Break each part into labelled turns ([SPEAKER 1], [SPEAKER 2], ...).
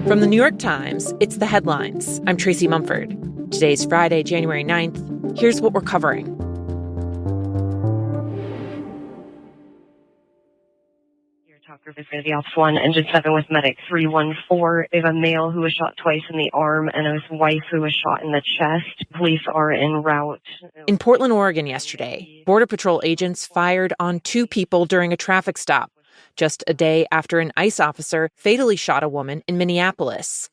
[SPEAKER 1] From the New York Times, it's The Headlines. I'm Tracy Mumford. Today's Friday, January 9th. Here's what we're covering.
[SPEAKER 2] Your top group is going to be Ops 1, Engine 7 with Medic 314. They have a male who was shot twice in the arm and his wife who was shot in the chest. Police are en route.
[SPEAKER 1] In Portland, Oregon yesterday, Border Patrol agents fired on 2 people during a traffic stop, just a day after an ICE officer fatally shot a woman in Minneapolis.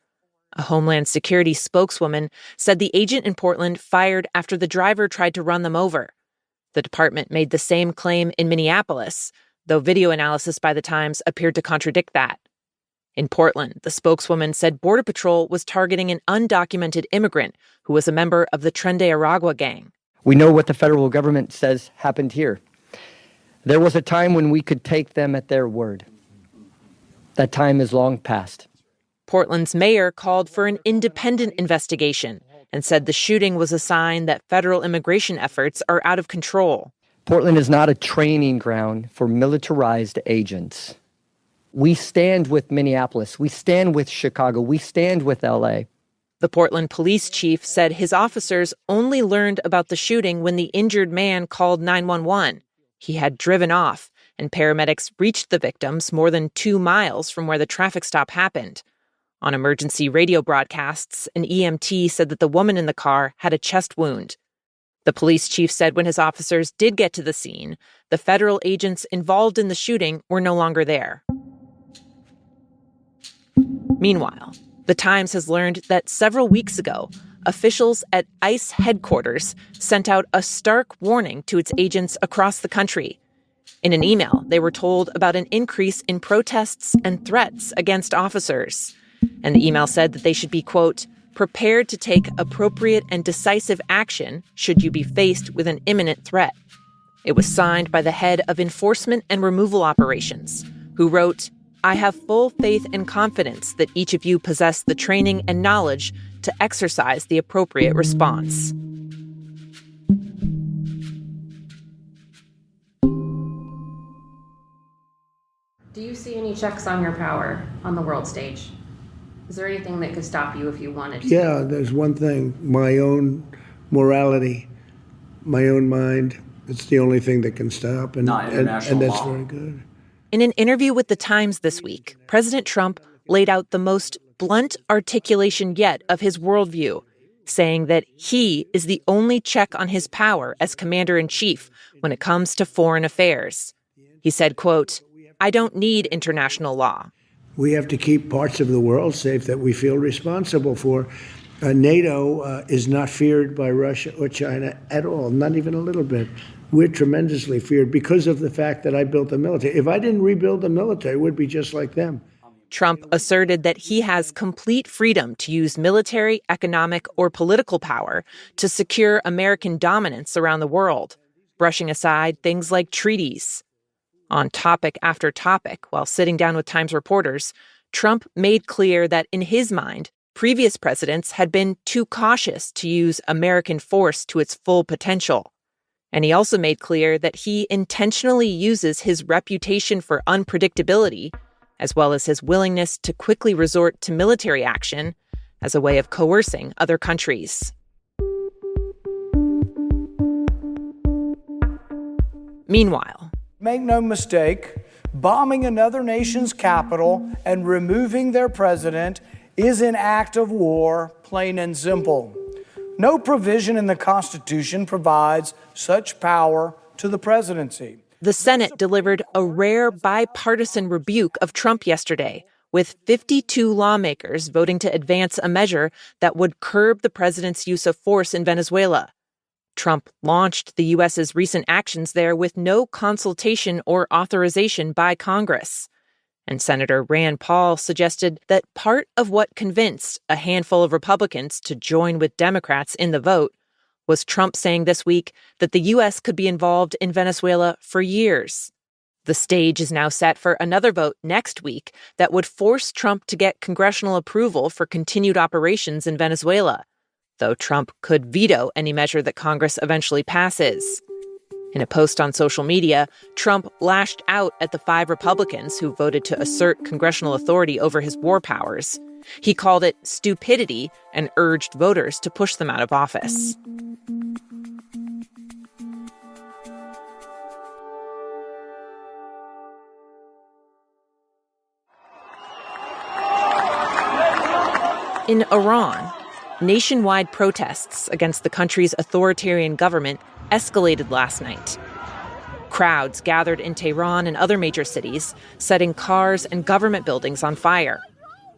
[SPEAKER 1] A Homeland Security spokeswoman said the agent in Portland fired after the driver tried to run them over. The department made the same claim in Minneapolis, though video analysis by the Times appeared to contradict that. In Portland, the spokeswoman said Border Patrol was targeting an undocumented immigrant who was a member of the Tren de Aragua gang.
[SPEAKER 3] We know what the federal government says happened here. There was a time when we could take them at their word. That time is long past.
[SPEAKER 1] Portland's mayor called for an independent investigation and said the shooting was a sign that federal immigration efforts are out of control.
[SPEAKER 3] Portland is not a training ground for militarized agents. We stand with Minneapolis. We stand with Chicago. We stand with LA.
[SPEAKER 1] The Portland police chief said his officers only learned about the shooting when the injured man called 911. He had driven off, and paramedics reached the victims more than 2 miles from where the traffic stop happened. On emergency radio broadcasts, an EMT said that the woman in the car had a chest wound. The police chief said when his officers did get to the scene, the federal agents involved in the shooting were no longer there. Meanwhile, the Times has learned that several weeks ago, officials at ICE headquarters sent out a stark warning to its agents across the country. In an email, they were told about an increase in protests and threats against officers. And the email said that they should be, quote, prepared to take appropriate and decisive action should you be faced with an imminent threat. It was signed by the head of Enforcement and Removal Operations, who wrote, I have full faith and confidence that each of you possess the training and knowledge to exercise the appropriate response.
[SPEAKER 4] Do you see any checks on your power on the world stage? Is there anything that could stop you if you wanted to?
[SPEAKER 5] Yeah, there's one thing, my own morality, my own mind. It's the only thing that can stop, and that's
[SPEAKER 6] law.
[SPEAKER 5] Very good.
[SPEAKER 1] In an interview with The Times this week, President Trump laid out the most blunt articulation yet of his worldview, saying that he is the only check on his power as commander-in-chief when it comes to foreign affairs. He said, quote, I don't need international law.
[SPEAKER 5] We have to keep parts of the world safe that we feel responsible for. NATO is not feared by Russia or China at all, not even a little bit. We're tremendously feared because of the fact that I built the military. If I didn't rebuild the military, it would be just like them.
[SPEAKER 1] Trump asserted that he has complete freedom to use military, economic, or political power to secure American dominance around the world, brushing aside things like treaties. On topic after topic, while sitting down with Times reporters, Trump made clear that in his mind, previous presidents had been too cautious to use American force to its full potential. And he also made clear that he intentionally uses his reputation for unpredictability, as well as his willingness to quickly resort to military action, as a way of coercing other countries. Meanwhile,
[SPEAKER 7] make no mistake, bombing another nation's capital and removing their president is an act of war, plain and simple. No provision in the Constitution provides such power to the presidency.
[SPEAKER 1] The Senate delivered a rare bipartisan rebuke of Trump yesterday, with 52 lawmakers voting to advance a measure that would curb the president's use of force in Venezuela. Trump launched the U.S.'s recent actions there with no consultation or authorization by Congress. And Senator Rand Paul suggested that part of what convinced a handful of Republicans to join with Democrats in the vote was Trump saying this week that the U.S. could be involved in Venezuela for years. The stage is now set for another vote next week that would force Trump to get congressional approval for continued operations in Venezuela, though Trump could veto any measure that Congress eventually passes. In a post on social media, Trump lashed out at the 5 Republicans who voted to assert congressional authority over his war powers. He called it stupidity and urged voters to push them out of office. In Iran, nationwide protests against the country's authoritarian government escalated last night. Crowds gathered in Tehran and other major cities, setting cars and government buildings on fire.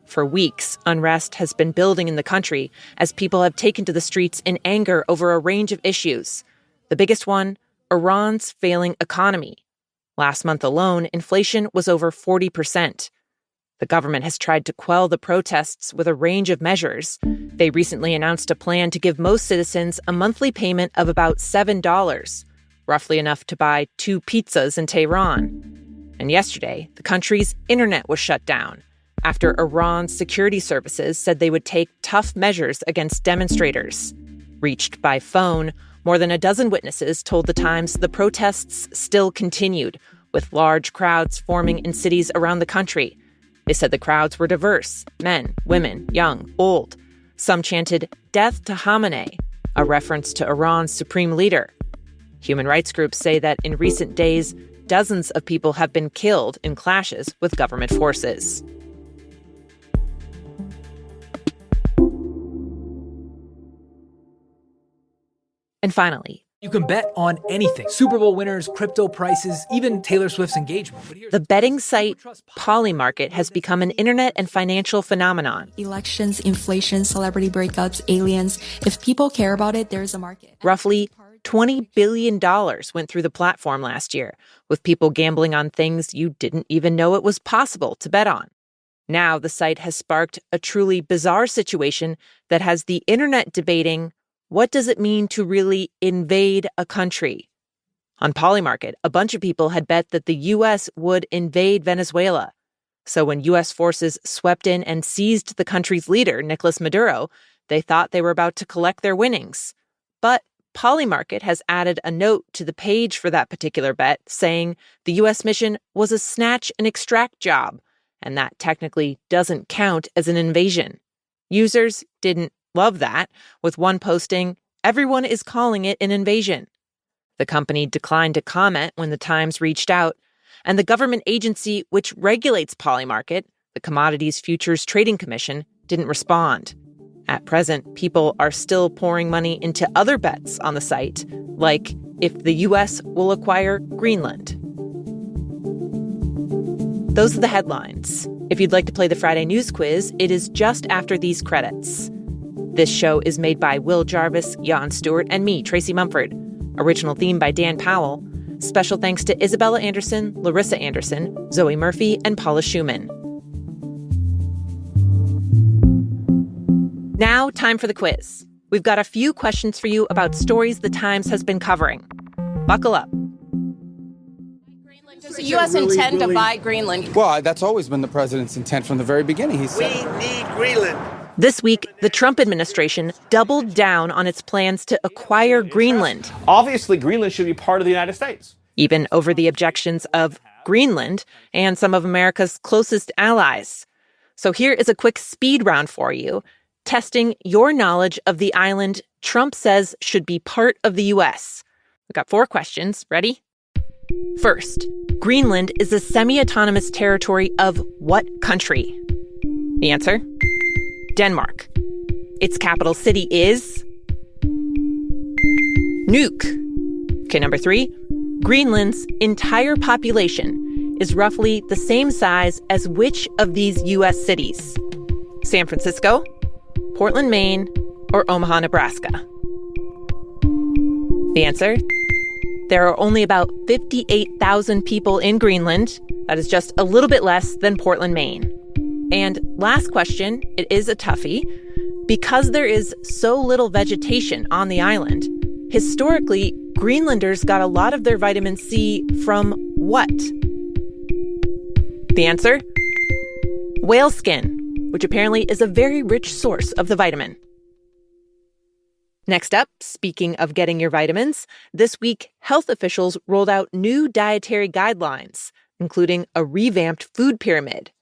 [SPEAKER 1] For weeks, unrest has been building in the country as people have taken to the streets in anger over a range of issues. The biggest one, Iran's failing economy. Last month alone, inflation was over 40%. The government has tried to quell the protests with a range of measures. They recently announced a plan to give most citizens a monthly payment of about $7, roughly enough to buy 2 pizzas in Tehran. And yesterday, the country's internet was shut down after Iran's security services said they would take tough measures against demonstrators. Reached by phone, more than a dozen witnesses told The Times the protests still continued, with large crowds forming in cities around the country. They said the crowds were diverse: men, women, young, old. Some chanted, "Death to Khamenei," a reference to Iran's supreme leader. Human rights groups say that in recent days, dozens of people have been killed in clashes with government forces. And finally,
[SPEAKER 6] you can bet on anything. Super Bowl winners, crypto prices, even Taylor Swift's engagement.
[SPEAKER 1] The betting site Polymarket has become an internet and financial phenomenon.
[SPEAKER 8] Elections, inflation, celebrity breakups, aliens. If people care about it, there's a market.
[SPEAKER 1] Roughly $20 billion went through the platform last year, with people gambling on things you didn't even know it was possible to bet on. Now the site has sparked a truly bizarre situation that has the internet debating, what does it mean to really invade a country? On Polymarket, a bunch of people had bet that the U.S. would invade Venezuela. So when U.S. forces swept in and seized the country's leader, Nicolas Maduro, they thought they were about to collect their winnings. But Polymarket has added a note to the page for that particular bet saying the U.S. mission was a snatch and extract job, and that technically doesn't count as an invasion. Users didn't love that, with one posting, "Everyone is calling it an invasion." The company declined to comment when the Times reached out, and the government agency which regulates Polymarket, the Commodities Futures Trading Commission, didn't respond. At present, people are still pouring money into other bets on the site, like if the U.S. will acquire Greenland. Those are the headlines. If you'd like to play the Friday News Quiz, it is just after these credits. This show is made by Will Jarvis, Jan Stewart, and me, Tracy Mumford. Original theme by Dan Powell. Special thanks to Isabella Anderson, Larissa Anderson, Zoe Murphy, and Paula Schumann. Now, time for the quiz. We've got a few questions for you about stories the Times has been covering. Buckle up.
[SPEAKER 9] Does the U.S. intend to buy Greenland?
[SPEAKER 10] Well, that's always been the president's intent from the very beginning. He said,
[SPEAKER 5] "We need Greenland."
[SPEAKER 1] This week, the Trump administration doubled down on its plans to acquire Greenland.
[SPEAKER 11] Obviously, Greenland should be part of the United States.
[SPEAKER 1] Even over the objections of Greenland and some of America's closest allies. So here is a quick speed round for you, testing your knowledge of the island Trump says should be part of the U.S. We've got 4 questions. Ready? First, Greenland is a semi-autonomous territory of what country? The answer? Denmark. Its capital city is? Nuuk. Okay, number 3. Greenland's entire population is roughly the same size as which of these U.S. cities? San Francisco, Portland, Maine, or Omaha, Nebraska? The answer? There are only about 58,000 people in Greenland. That is just a little bit less than Portland, Maine. And last question, it is a toughie. Because there is so little vegetation on the island, historically, Greenlanders got a lot of their vitamin C from what? The answer? Whale skin, which apparently is a very rich source of the vitamin. Next up, speaking of getting your vitamins, this week, health officials rolled out new dietary guidelines, including a revamped food pyramid.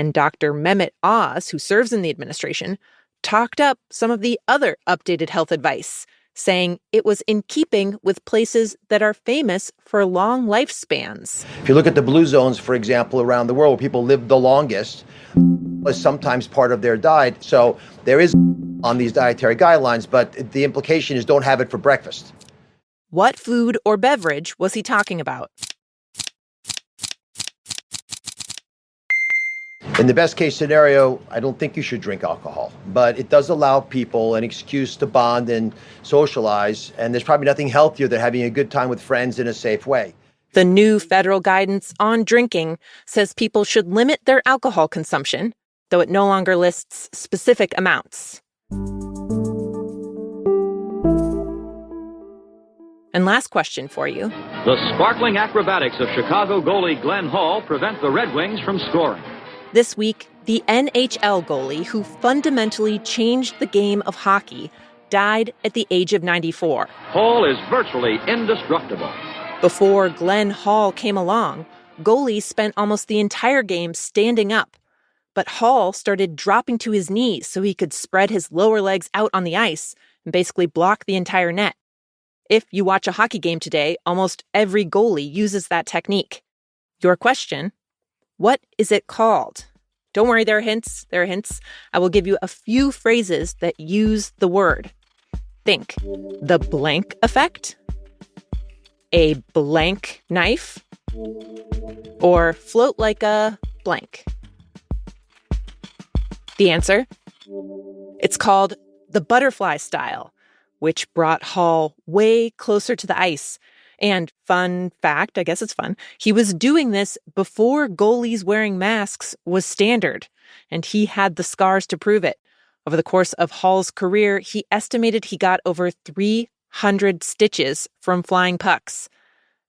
[SPEAKER 1] And Dr. Mehmet Oz, who serves in the administration, talked up some of the other updated health advice, saying it was in keeping with places that are famous for long lifespans.
[SPEAKER 12] If you look at the blue zones, for example, around the world where people live the longest, was sometimes part of their diet. So there is on these dietary guidelines, but the implication is don't have it for breakfast.
[SPEAKER 1] What food or beverage was he talking about?
[SPEAKER 12] In the best case scenario, I don't think you should drink alcohol, but it does allow people an excuse to bond and socialize, and there's probably nothing healthier than having a good time with friends in a safe way.
[SPEAKER 1] The new federal guidance on drinking says people should limit their alcohol consumption, though it no longer lists specific amounts. And last question for you.
[SPEAKER 13] The sparkling acrobatics of Chicago goalie Glenn Hall prevent the Red Wings from scoring.
[SPEAKER 1] This week, the NHL goalie who fundamentally changed the game of hockey died at the age of 94.
[SPEAKER 13] Hall is virtually indestructible.
[SPEAKER 1] Before Glenn Hall came along, goalies spent almost the entire game standing up. But Hall started dropping to his knees so he could spread his lower legs out on the ice and basically block the entire net. If you watch a hockey game today, almost every goalie uses that technique. Your question: what is it called? Don't worry, there are hints. I will give you a few phrases that use the word. Think: the blank effect, a blank knife, or float like a blank. The answer? It's called the butterfly style, which brought Hall way closer to the ice. And fun fact, I guess it's fun, he was doing this before goalies wearing masks was standard, and he had the scars to prove it. Over the course of Hall's career, he estimated he got over 300 stitches from flying pucks.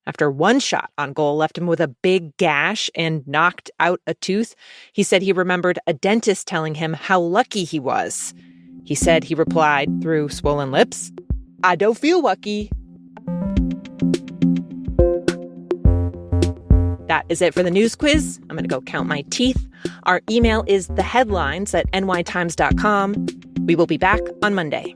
[SPEAKER 1] After one shot on goal left him with a big gash and knocked out a tooth, he said he remembered a dentist telling him how lucky he was. He said he replied through swollen lips, "I don't feel lucky." That is it for the news quiz. I'm going to go count my teeth. Our email is theheadlines@nytimes.com. We will be back on Monday.